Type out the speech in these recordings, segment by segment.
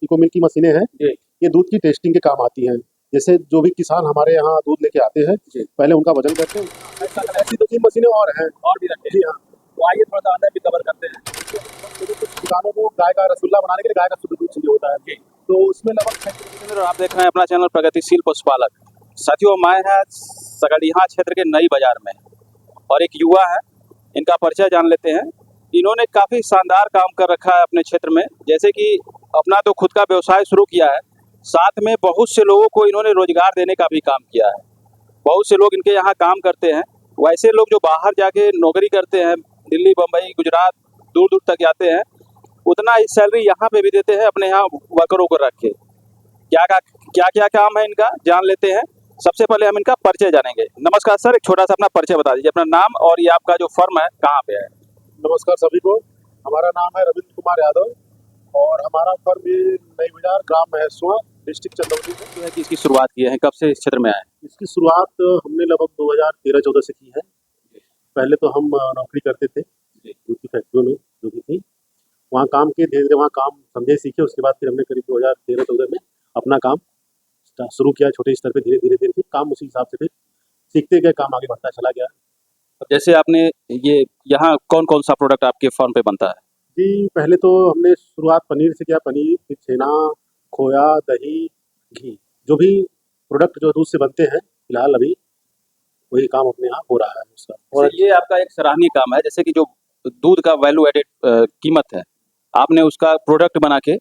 Eco milk की मशीनें हैं, ये दूध की टेस्टिंग के काम आती हैं। जैसे जो भी किसान हमारे यहाँ दूध लेके आते हैं, पहले उनका वजन करते हैं। ऐसी 2-3 मशीनें और हैं। और भी रखे जी हाँ। तो आइए थोड़ा सा अंदर भी कवर करते हैं। कुछ किसानों को गाय का रसगुल्ला बनाने के लिए गाय का शुद्ध दूध चाहिए होता है, तो उसमें लगभग आप देख रहे हैं अपना चैनल प्रगतिशील पशुपालक। साथियों, मैं है सगड़िया क्षेत्र के नई बाजार में और एक युवा है, इनका परिचय जान लेते हैं। इन्होंने काफ़ी शानदार काम कर रखा है अपने क्षेत्र में, जैसे कि अपना तो खुद का व्यवसाय शुरू किया है, साथ में बहुत से लोगों को इन्होंने रोजगार देने का भी काम किया है। बहुत से लोग इनके यहाँ काम करते हैं। वैसे लोग जो बाहर जाके नौकरी करते हैं, दिल्ली, बम्बई, गुजरात, दूर दूर तक जाते हैं, उतना ही सैलरी यहाँ पे भी देते हैं अपने यहाँ वर्करों को रख के। क्या क्या काम है इनका जान लेते हैं। सबसे पहले हम इनका परिचय जानेंगे। नमस्कार सर, एक छोटा सा अपना परिचय बता दीजिए, अपना नाम और ये आपका जो फर्म है कहाँ पे है। नमस्कार सभी को, हमारा नाम है रविंद्र कुमार यादव और हमारा फर्म ये नई बाजार, ग्राम महेशवा, डिस्ट्रिक्ट चंदौली में जो है कि इसकी शुरुआत की है, कब से इस क्षेत्र में आए। इसकी शुरुआत हमने लगभग 2013-14 से की है। पहले तो हम नौकरी करते थे दूध की फैक्ट्रियों में, जो भी थी वहाँ काम किए, धीरे धीरे वहाँ काम समझे सीखे। उसके बाद फिर हमने करीब 2013-14 में अपना काम शुरू किया, छोटे स्तर पे धीरे धीरे फिर काम उसी हिसाब से फिर सीखते गए, काम आगे बढ़ता चला गया। जैसे आपने ये यहाँ कौन कौन सा प्रोडक्ट आपके फर्म पे बनता है। जी, पहले तो हमने शुरुआत पनीर से किया, पनीर, फिर छेना, खोया, दही, घी, जो भी प्रोडक्ट जो दूध से बनते हैं, फिलहाल अभी वही काम अपने यहाँ हो रहा है उसका। और ये आपका एक सराहनीय काम है, जैसे कि जो दूध का वैल्यू एडेड कीमत है, आपने उसका प्रोडक्ट बना के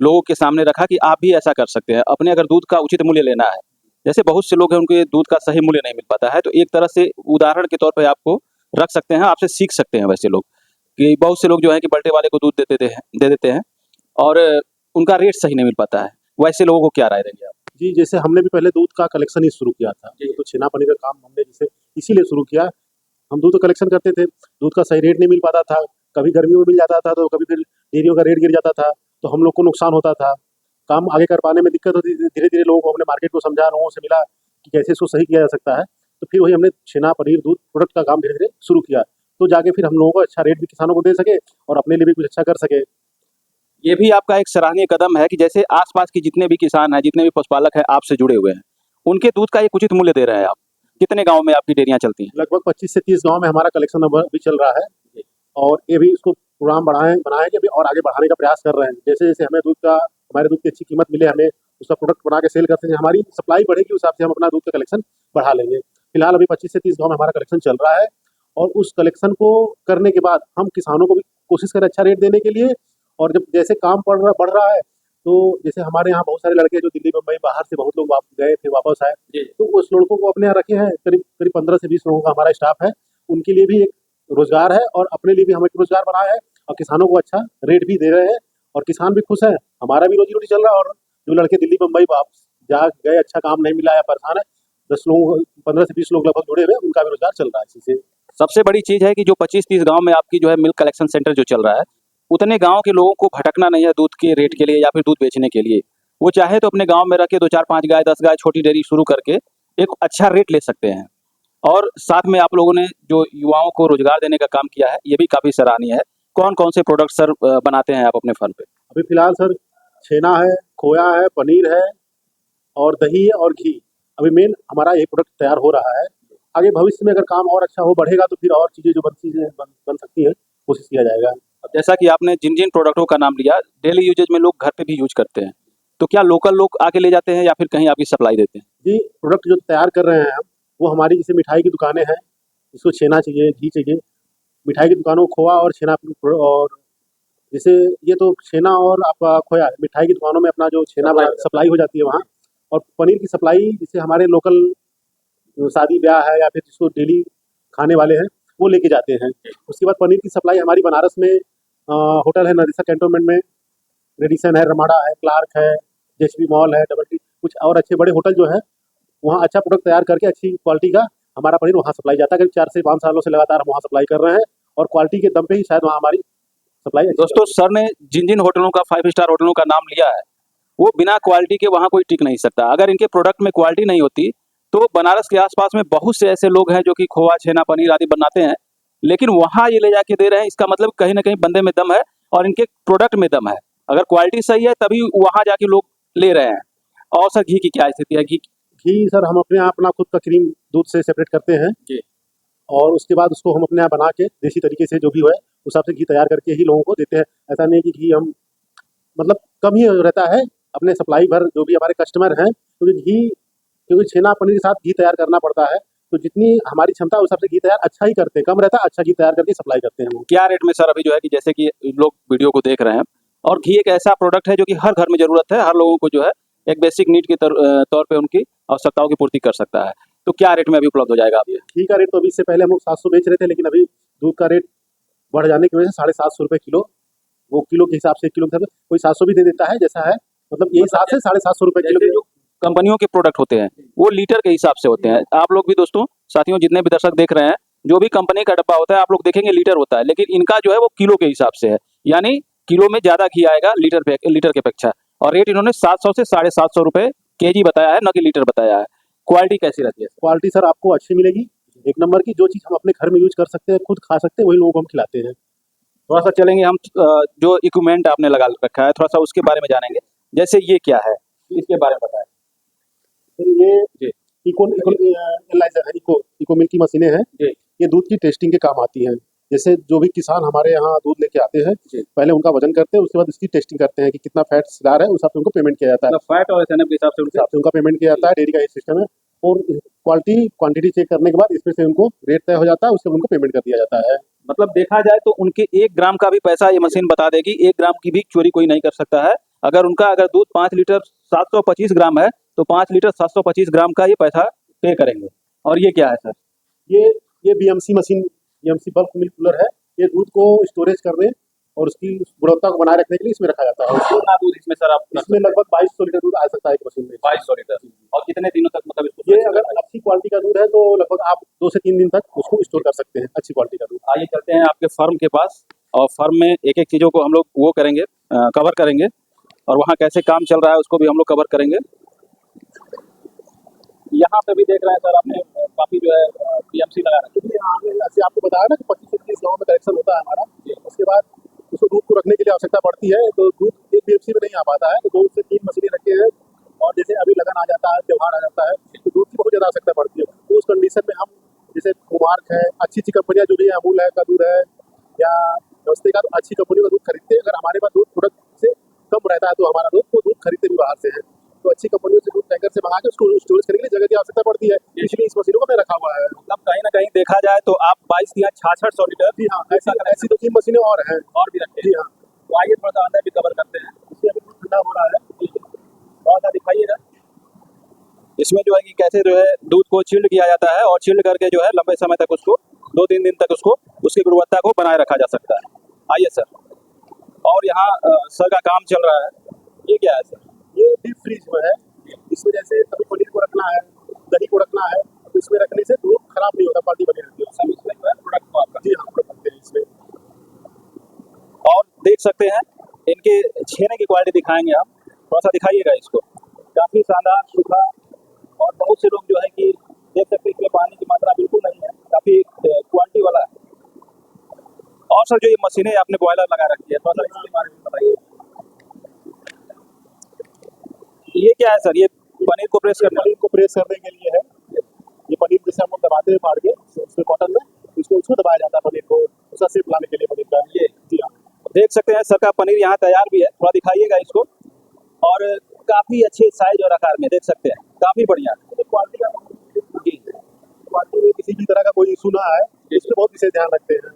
लोगों के सामने रखा कि आप भी ऐसा कर सकते हैं। अपने अगर दूध का उचित मूल्य लेना है, जैसे बहुत से लोग हैं उनके दूध का सही मूल्य नहीं मिल पाता है, तो एक तरह से उदाहरण के तौर पे आपको रख सकते हैं, आपसे सीख सकते हैं। वैसे लोग कि बहुत से लोग जो है कि बल्टे वाले को दूध दे देते हैं और उनका रेट सही नहीं मिल पाता है, वैसे लोगों को क्या राय देंगे आप। जी, जैसे हमने भी पहले दूध का कलेक्शन ही शुरू किया था, तो छेना पनीर का काम हमने जैसे इसीलिए शुरू किया। हम दूध का कलेक्शन करते थे, दूध का सही रेट नहीं मिल पाता था, कभी गर्मियों में मिल जाता था तो कभी फिर डेयरियों का रेट गिर जाता था, तो हम लोग को नुकसान होता था, काम आगे कर पाने में दिक्कत होती थी। धीरे धीरे लोगों को हमने मार्केट को समझा, लोगों से मिला कि कैसे इसको सही किया जा सकता है, तो फिर वही हमने छेना पनीर दूध प्रोडक्ट का काम धीरे धीरे शुरू किया, तो जाके फिर हम लोगों को अच्छा रेट भी किसानों को दे सके और अपने लिए भी कुछ अच्छा कर सके। ये भी आपका एक सराहनीय कदम है कि जैसे आसपास के जितने भी किसान हैं, जितने भी पशुपालक हैं, आपसे जुड़े हुए हैं, उनके दूध का एक उचित मूल्य दे रहे हैं आप। कितने गाँव में आपकी डेयरियाँ चलती हैं। लगभग 25 से 30 गाँव में हमारा कलेक्शन अब भी चल रहा है और ये भी इसको प्रोग्राम बनाए कि अभी और आगे बढ़ाने का प्रयास कर रहे हैं। जैसे जैसे हमारे दूध की अच्छी कीमत मिले, हमें उसका प्रोडक्ट बना के सेल करते हैं, हमारी सप्लाई बढ़ेगी, उस हिसाब से हम अपना दूध का कलेक्शन बढ़ा लेंगे। फिलहाल अभी 25 से 30 गाँव में हमारा कलेक्शन चल रहा है और उस कलेक्शन को करने के बाद हम किसानों को भी कोशिश करें अच्छा रेट देने के लिए। और जब जैसे काम बढ़ रहा है, तो जैसे हमारे यहाँ बहुत सारे लड़के जो दिल्ली, मुंबई, बाहर से बहुत लोग गए फिर वापस आए, तो उस लड़कों को अपने यहाँ रखे हैं। करीब 15 से 20 लोगों का हमारा स्टाफ है, उनके लिए भी एक रोजगार है और अपने लिए भी हम एक रोजगार बनाया है और किसानों को अच्छा रेट भी दे रहे हैं और किसान भी खुश है, हमारा भी रोजी रोटी चल रहा है। और जो लड़के दिल्ली, मुंबई वापस जा गए, अच्छा काम नहीं मिला या परेशान है, 10 लोग, 15 से 20 लोग लगभग जुड़े हुए, उनका भी रोजगार चल रहा है इसी से। सबसे बड़ी चीज़ है कि जो 25-30 गाँव में आपकी जो है मिल्क कलेक्शन सेंटर जो चल रहा है, उतने गाँव के लोगों को भटकना नहीं है दूध के रेट के लिए या फिर दूध बेचने के लिए। वो चाहे तो अपने गाँव में रख के 2-4-5 गाय, 10 गाय छोटी डेयरी शुरू करके एक अच्छा रेट ले सकते हैं। और साथ में आप लोगों ने जो युवाओं को रोजगार देने का काम किया है, ये भी काफ़ी सराहनीय है। कौन कौन से प्रोडक्ट सर बनाते हैं आप अपने फर्म पे। अभी फिलहाल सर छेना है, खोया है, पनीर है और दही है और घी। अभी मेन हमारा ये प्रोडक्ट तैयार हो रहा है। आगे भविष्य में अगर काम और अच्छा हो बढ़ेगा तो फिर और चीज़ें जो बन सकती हैं, कोशिश किया जाएगा। अब जैसा कि आपने जिन जिन प्रोडक्टों का नाम लिया, डेली यूजेज में लोग घर पे भी यूज करते हैं, तो क्या लोकल लोग आके ले जाते हैं या फिर कहीं आपकी सप्लाई देते हैं। जी, प्रोडक्ट जो तैयार कर रहे हैं हम, वो हमारी जैसे मिठाई की दुकानें हैं, जिसको छेना चाहिए, घी चाहिए, मिठाई की दुकानों को खोआ और छेना, और जैसे ये तो छेना और आपका खोया मिठाई की दुकानों में अपना जो छेना सप्लाई हो जाती है वहाँ। और पनीर की सप्लाई जैसे हमारे लोकल शादी ब्याह है या फिर जिसको डेली खाने वाले हैं वो लेके जाते हैं। उसके बाद पनीर की सप्लाई हमारी बनारस में होटल है नरीसा कैंटोनमेंट में, रेडिसन है, रमाडा है, क्लार्क है, जेएचबी मॉल है, डबल टी, कुछ और अच्छे बड़े होटल जो है, वहाँ अच्छा प्रोडक्ट तैयार करके अच्छी क्वालिटी का हमारा पनीर वहाँ सप्लाई जाता है। करीब 4 से 5 सालों से लगातार हम वहाँ सप्लाई कर रहे हैं और क्वालिटी के दम पे ही शायद वहाँ हमारी सप्लाई। दोस्तों, सर ने जिन जिन होटलों का 5 स्टार होटलों का नाम लिया है, वो बिना क्वालिटी के वहाँ कोई टिक नहीं सकता। अगर इनके प्रोडक्ट में क्वालिटी नहीं होती तो बनारस के आसपास में बहुत से ऐसे लोग हैं जो कि खोआ, छेना, पनीर आदि बनाते हैं, लेकिन वहाँ ये ले जाके दे रहे हैं। इसका मतलब कहीं ना कहीं बंदे में दम है और इनके प्रोडक्ट में दम है। अगर क्वालिटी सही है तभी वहाँ जाके लोग ले रहे हैं। और सर घी की क्या स्थिति है? घी घी सर हम अपने यहाँ अपना खुद का क्रीम दूध से सेपरेट करते हैं जी। और उसके बाद उसको हम अपने यहाँ बना के देसी तरीके से जो भी है उस हिसाब से घी तैयार करके ही लोगों को देते हैं। ऐसा नहीं है कि घी हम मतलब कम ही रहता है अपने सप्लाई भर जो भी हमारे कस्टमर हैं, क्योंकि छेना पनीर के साथ घी तैयार करना पड़ता है, तो जितनी हमारी क्षमता है उस हिसाब से घी तैयार अच्छा ही करते हैं, कम रहता है अच्छा घी तैयार करके सप्लाई करते हैं हम। क्या रेट में सर अभी जो है कि जैसे कि लोग वीडियो को देख रहे हैं और घी एक ऐसा प्रोडक्ट है जो कि हर घर में ज़रूरत है, हर लोगों को जो है एक बेसिक नीड के तौर पे उनकी आवश्यकताओं की पूर्ति कर सकता है। तो क्या रेट में अभी उपलब्ध हो जाएगा आप ये? घी का रेट तो अभी इससे पहले हम लोग 700 बेच रहे थे, लेकिन अभी दूध का रेट बढ़ जाने की वजह से 750 रुपये किलो, वो किलो के हिसाब से किलो के हिसाब से कोई 700 भी दे देता है जैसा है, मतलब यही हिसाब से 750 रुपये किलो। जो कंपनियों के प्रोडक्ट होते हैं वो लीटर के हिसाब से होते हैं। आप लोग भी दोस्तों साथियों जितने भी दर्शक देख रहे हैं, जो भी कंपनी का डब्बा होता है आप लोग देखेंगे लीटर होता है, लेकिन इनका जो है वो किलो के हिसाब से है, यानी किलो में ज़्यादा घी आएगा लीटर के अपेक्षा। और रेट इन्होंने 700 से 750 रुपये केजी बताया है, न कि लीटर बताया है। क्वालिटी कैसी रहती है? क्वालिटी सर आपको अच्छी मिलेगी, एक नंबर की। जो चीज़ हम अपने घर में यूज कर सकते हैं, खुद खा सकते हैं, वही लोगों को हम खिलाते हैं। थोड़ा सा चलेंगे हम जो इक्विपमेंट आपने लगा रखा है थोड़ा सा उसके बारे में जानेंगे। जैसे ये क्या है, इसके बारे में बताएं। फिर ये इको एनालाइजर है, इको मिल्क की मशीनें हैं, जी। ये दूध की टेस्टिंग के काम आती हैं। जैसे जो भी किसान हमारे यहाँ दूध लेके आते हैं, जी। पहले उनका वजन करते हैं, उसके बाद इसकी टेस्टिंग करते हैं कि कितना फैट सिदार है, उस हिसाब से उनको पेमेंट किया जाता है। मतलब फैट और एसएनएफ के हिसाब से उस हिसाब से उनका पेमेंट किया जाता है, डेयरी का ये सिस्टम है। और क्वांटिटी चेक करने के बाद इसमें से उनको रेट तय हो जाता है, उससे उनको पेमेंट कर दिया जाता है। मतलब देखा जाए तो उनके 1 ग्राम का भी पैसा ये मशीन बता देगी, 1 ग्राम की भी चोरी कोई नहीं कर सकता है। अगर दूध 5 लीटर 725 ग्राम है, तो 5 लीटर 725 ग्राम का ये पैसा पे करेंगे। और ये क्या है सर? ये BMC machine, BMC bulk milk cooler है। ये दूध को स्टोरेज करने और उसकी गुणवत्ता को बनाए रखने के लिए इसमें रखा जाता है। कितना दूध इसमें सर आप? इसमें लगभग 2200 लीटर दूध आ सकता है एक मशीन में। 2200 लीटर। और कितने दिनों तक मतलब इसको? ये अगर अच्छी क्वालिटी का दूध है तो लगभग आप 2 से 3 दिन तक उसको स्टोर कर सकते हैं, अच्छी क्वालिटी का दूध। आइए चलते हैं आपके फर्म के पास और फर्म में एक-एक चीज़ों को हम लोग वो करेंगे, कवर करेंगे और वहाँ कैसे काम चल रहा है उसको भी हम लोग कवर करेंगे। यहाँ पे भी देख रहे हैं सर आपने काफ़ी जो है बीएमसी लगा रखी है। हमने ऐसे आपको बताया ना कि 25 से 30 गाँव में कलेक्शन होता है हमारा। उसके बाद उसको दूध को रखने के लिए आवश्यकता पड़ती है, तो दूध एक बीएमसी में नहीं आ पाता है, तो 2 से 3 मशीनें रखी हैं। और जैसे अभी लगन आ जाता है, त्योहार आ जाता है, तो दूध की बहुत ज़्यादा आवश्यकता पड़ती है। तो उस कंडीशन में हम जैसे कुमार्क है, अच्छी कंपनियाँ जो भी है, अमूल है का दूध है या नमस्ते का, तो अच्छी कंपनियों का दूध खरीदते हैं। अगर हमारे पास दूध प्रोडक्ट से कम रहता है तो हमारा दूध खरीदते भी बाहर से है। तो अच्छी कंपनियों से दूध टैंकर से मंगा के उसको स्टोरेज करने के लिए जगह की आवश्यकता पड़ती है, इसलिए इस मशीनों को हमने रखा हुआ है। मतलब कहीं ना कहीं देखा जाए तो आप 22 या 6600 लीटर। जी हाँ, ऐसी 2-3 मशीनें और हैं। और भी रखते हैं? जी हाँ। तो आइए थोड़ा सा अंदर भी कवर करते हैं। इसमें अभी दूध ठंडा हो रहा है, थोड़ा सा दिखाइएगा। इसमें जो है कि कैसे जो है दूध को चिल्ड किया जाता है और चिल्ड करके जो है लंबे समय तक उसको 2-3 दिन तक उसको उसकी गुणवत्ता को बनाए रखा जा सकता है। आइए सर। और यहाँ सर का काम चल रहा है। ये क्या है सर? ये डीप फ्रीज में है। इसमें जैसे कभी पनीर को रखना है, दही को रखना है, तो इसमें रखने से दूध खराब नहीं होता, क्वालिटी बनी रहती है। सब इसमें जो है प्रोडक्ट को आपका। जी हाँ, रखते हैं इसमें। और देख सकते हैं इनके छेने की क्वालिटी दिखाएंगे हम। थोड़ा सा दिखाइएगा इसको। काफ़ी शानदार, सूखा और बहुत से लोग जो है कि देख सकते हैं इसमें पानी की मात्रा बिल्कुल नहीं है, काफ़ी क्वालिटी वाला है। और सर जो ये मशीनें आपने बॉयलर लगा रखी है, थोड़ा सा इसके बारे में बताइए। ये क्या है सर? ये पनीर को प्रेस करने के लिए है। ये पनीर जैसे हम लोग दबाते हैं फाड़ के उसमें कॉटन में, उसको दबाया जाता है पनीर को, उसका शेप लाने के लिए पनीर का। ये जी हाँ। देख सकते हैं सर का पनीर यहाँ तैयार भी है, थोड़ा दिखाइएगा इसको। और काफ़ी अच्छे साइज और आकार में देख सकते हैं, काफ़ी बढ़िया। क्वालिटी में किसी भी तरह का कोई इशू ना आए, इसमें बहुत विशेष ध्यान रखते हैं।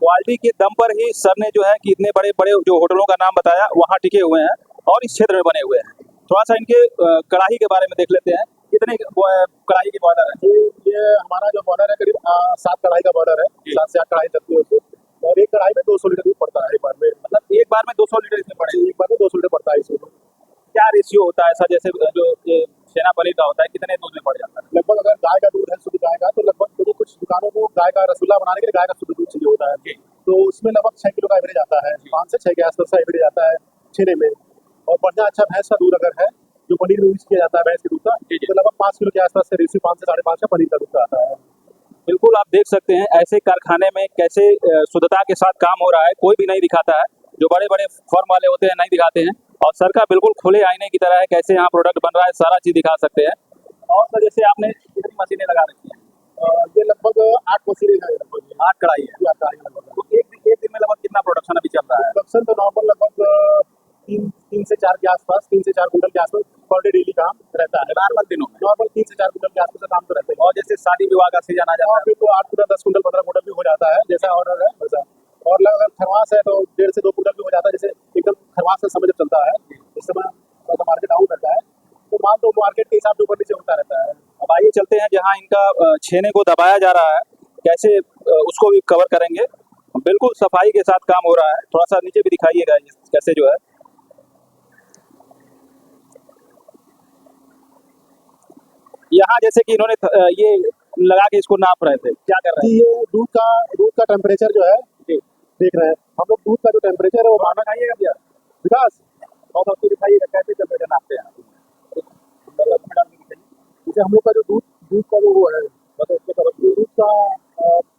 क्वालिटी के दम पर ही सर ने जो है कि इतने बड़े बड़े जो होटलों का नाम बताया वहाँ टिके हुए हैं और इस क्षेत्र में बने हुए हैं। थोड़ा सा इनके कढ़ाई के बारे में देख लेते हैं। कितने कढ़ाई की बॉयलर है? ये हमारा जो बॉयलर है करीब 7 कढ़ाई का बॉयलर है, 7 से 8 कढ़ाई चलती है उसको। और एक कढ़ाई में 200 लीटर दूध पड़ता है एक बार में। मतलब एक बार में 200 लीटर इसमें पड़े? एक बार में 200 लीटर पड़ता है इसमें। क्या रेशियो होता है ऐसा, जैसे जो ये छेना पनीर का होता है, कितने दूध में पड़ जाता है? लगभग अगर गाय का दूध है, शुद्ध गाय का, तो लगभग क्योंकि कुछ दुकानों को गाय का रसगुल्ला बनाने के लिए गाय का शुद्ध दूध चाहिए होता है, तो उसमें लगभग 6 किलो का एवरेज आता है, 5 से 6 के आसपास का एवरेज आता है छेने में। और बढ़िया अच्छा भैंस का दूध अगर है, जो पनीर में यूज किया जाता है भैंस के दूध का, तो लगभग 5 किलो के आसपास से रेशियो 5 से 5.5 का पनीर का दूध का आता है। बिल्कुल आप देख सकते हैं ऐसे कारखाने में कैसे शुद्धता के साथ काम हो रहा है, कोई भी नहीं दिखाता है। जो बड़े बड़े फर्म वाले होते हैं नहीं दिखाते हैं, और सर का बिल्कुल खुले आईने की तरह है, कैसे यहाँ प्रोडक्ट बन रहा है सारा चीज़ दिखा सकते हैं। और सर जैसे आपने कितनी मशीनें लगा रखी हैं? ये लगभग 8 मशीनें हैं, लगभग 8 कढ़ाई है। 8 कढ़ाई लगभग। तो एक दिन में लगभग कितना प्रोडक्शन अभी चल रहा है? प्रोडक्शन तो नॉर्मल लगभग 3 से 4 के आसपास, 3 से 4 कुंटल के आसपास पर डे डेली काम रहता है। नॉर्मल दिनों में नॉर्मल 3 से 4 कुंटल के आसपास का काम तो रहता है। और जैसे शादी विवाह का सीजन आ जाता और है फिर तो 8 कुंटल, 10 कुंटल, 15 कुंटल भी हो जाता है, जैसा ऑर्डर है वैसा। और अगर खरवास है तो 1.5 से 2 कुंटल भी हो जाता है, जैसे एकदम खरवास का समय जब चलता है, इस समय थोड़ा सा मार्केट डाउन रहता है, तो माल तो मार्केट के हिसाब से ऊपर नीचे होता रहता है। अब आइए चलते हैं जहाँ इनका छेने को दबाया जा रहा है, कैसे उसको भी कवर करेंगे। बिल्कुल सफाई के साथ काम हो रहा है, थोड़ा सा नीचे भी दिखाइएगा कैसे जो है। यहाँ जैसे कि इन्होंने ये लगा के इसको नाप रहे थे, क्या कर रहे जी, ये दूध का टेम्परेचर जो है देख रहे हैं हम लोग। दूध का जो टेम्परेचर है वो माना खाइएगा भैया, विकास, और आपको दिखाइएगा कैसे टेम्परेचर नापते हैं। जैसे हम लोग का जो दूध का जो वो है, मतलब इसके दूध का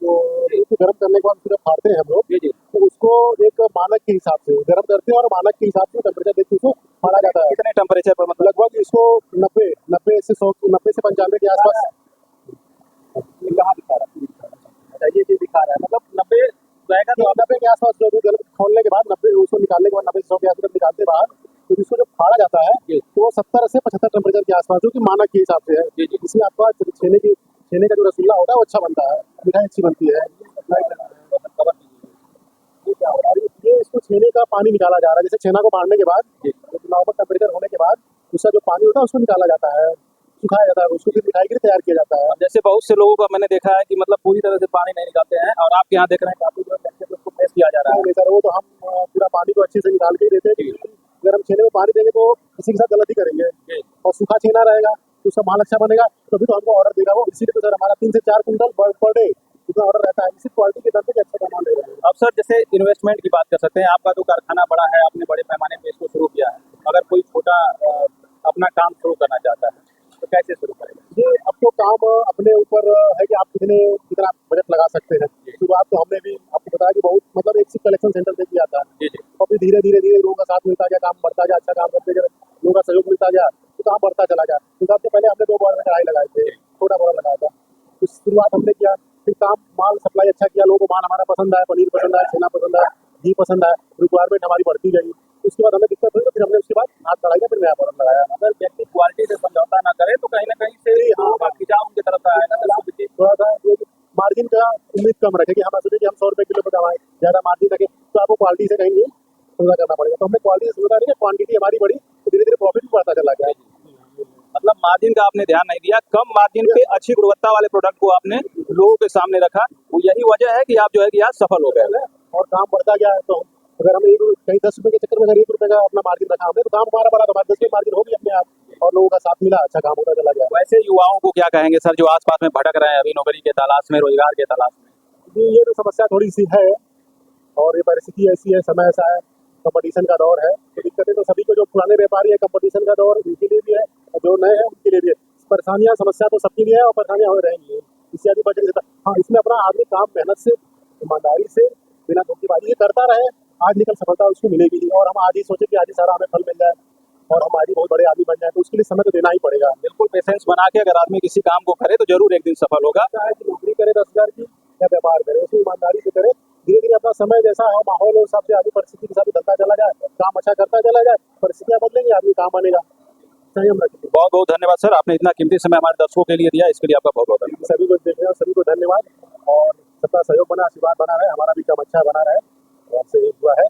जो दूध को गर्म करने के बाद फिर फाड़ते हैं हम लोग, जी जी, तो उसको एक मानक के हिसाब से गर्म करते हैं और मानक के हिसाब से टेम्परेचर देख के उसको फाड़ा जाता है। कितने टेम्परेचर पर मतलब? लगभग इसको 90 से 100, 90 से 95 के आसपास। कहाँ दिखा रहा है? अच्छा ये चीज दिखा रहा है, मतलब 90 रहेगा तो 90 के आसपास जो दूध खोलने के बाद 90 उसको निकालने के बाद 90 से 100 के आसपास निकालने के बाद तो इसको जब फाड़ा जाता है तो वो 70 से 75 टेम्परेचर के आसपास, जो कि मानक के हिसाब से है। इसमें आपका छेने का जो रसगुल्ला होता है वो अच्छा बनता है, मिठाई अच्छी बनती है। और ये इसको छेने का पानी निकाला जा रहा है, जैसे छेना को मारने के बाद नॉर्मल टेम्परेचर होने के बाद उसका जो पानी होता है उसको निकाला जाता है, सुखाया जाता है, उसको फिर मिठाई के लिए तैयार किया जाता है। जैसे बहुत से लोगों का मैंने देखा है कि मतलब पूरी तरह से पानी नहीं निकालते हैं, और आपके यहाँ देख रहे हैं काफी जो है उसको प्रेस किया जा रहा है। नहीं सर, वो तो हम पूरा पानी को अच्छे से निकाल के ही देते हैं, क्योंकि अगर हम छेने में पानी देंगे तो किसी के साथ गलती करेंगे, और सूखा छेना रहेगा तो उसका माल अच्छा बनेगा, तभी तो हमको ऑर्डर देगा वो। इसीलिए तो सर हमारा 3 से 4 कुंटल पर डे इतना ऑर्डर रहता है, इसी क्वालिटी के दम पे अच्छा सामान दे रहे हैं। अब सर जैसे इन्वेस्टमेंट की बात कर सकते हैं, आपका तो कारखाना बड़ा है, आपने बड़े पैमाने पे इसको शुरू किया है, अगर कोई छोटा अपना काम शुरू करना चाहता है तो कैसे शुरू करेगा? ये अब तो काम अपने ऊपर है कि आप कितना बजट लगा सकते हैं। शुरुआत तो हमने भी आपको बताया कि बहुत मतलब एक सिर्फ कलेक्शन सेंटर से किया था, और फिर धीरे धीरे लोगों का साथ मिलता गया, काम बढ़ता गया, अच्छा काम करते गए, लोगों का सहयोग मिलता गया तो काम बढ़ता चला गया। तो सबसे पहले हमने 2 बोरा में कढ़ाई लगाए थे, छोटा बोरा लगाया था, तो शुरुआत हमने किया, फिर काम माल सप्लाई अच्छा किया, लोगों को माल हमारा पसंद आया, पनीर पसंद आया, छेना पसंद आया, घी पसंद आया, रिक्वायरमेंट हमारी बढ़ती गई। उसके बाद हमें दिक्कत हुई तो फिर हमने उसके बाद हाथ बढ़ाई का फिर नया बोरा लगाया। अगर व्यक्ति क्वालिटी से समझौता ना करे तो कहीं ना कहीं से खिंचाव उनकी तरफ आएगा, थोड़ा सा मार्जिन का उम्मीद कम रखे कि हम सोचे कि हम 100 रुपए किलो पर दवाएं, ज्यादा मार्जिन रखे तो आपको क्वालिटी से कहीं नहीं सौदा करना पड़ेगा। तो हमने क्वालिटी से सौदा नहीं, क्वांटिटी हमारी बढ़ी तो धीरे धीरे प्रॉफिट भी बढ़ता चला गया। मतलब मार्जिन का आपने ध्यान नहीं दिया, कम मार्जिन पे अच्छी गुणवत्ता वाले प्रोडक्ट को आपने लोगों के सामने रखा, वो यही वजह है कि आप जो है कि आज सफल हो गए और काम बढ़ता गया। तो अगर हम कहीं 10 रुपए के चक्कर में अगर 1 रुपए का अपना मार्जिन रखा हमने तो काम हमारा बड़ा, तो 10 रुपए मार्जिन हो गई अपने आप, और लोगों का साथ मिला, अच्छा काम होता चला गया। वैसे युवाओं को क्या कहेंगे सर जो आसपास में भटक रहे हैं अभी नौकरी के तलाश में, रोजगार के तलाश में? जी, ये तो समस्या थोड़ी सी है, और ये परिस्थिति ऐसी है, समय ऐसा है, कंपटीशन का दौर है, तो दिक्कतें तो सभी को, जो पुराने व्यापारी है कंपटीशन का दौर उनके लिए भी है, और जो नए हैं उनके लिए भी है। परेशानियां, समस्या तो सबके लिए है, और परेशानियां हो रहेंगी, इससे आगे बच नहीं सकता। हाँ, इसमें अपना आदमी काम मेहनत से, ईमानदारी से, बिना धोखेबाजी करता रहे, आज निकल सफलता उसको मिलेगी ही। और हम आज ही सोचे कि आज ही सारा हमें फल मिल जाए और हम आज ही बहुत बड़े आदमी बन जाए, तो उसके लिए समय तो देना ही पड़ेगा। बिल्कुल पेशेंस बना के अगर आदमी किसी काम को करे तो जरूर एक दिन सफल होगा। चाहे कि नौकरी करे 10,000 की या व्यापार करे, उसको ईमानदारी से करे, धीरे धीरे अपना समय जैसा है माहौल और हिसाब से आदमी परिस्थिति के हिसाब से चलता चला जाए, काम अच्छा करता चला जाए, परिस्थितियां बदलेंगी, आदमी काम बनेगा। संयम रखिए। बहुत बहुत धन्यवाद सर, आपने इतना कीमती समय हमारे दर्शकों के लिए दिया, इसके लिए आपका बहुत बहुत धन्यवाद। सभी को देखने और सभी को धन्यवाद, और सबका सहयोग बना, आशीर्वाद बना रहे, हमारा भी काम अच्छा बना रहे, और आपसे यही दुआ है।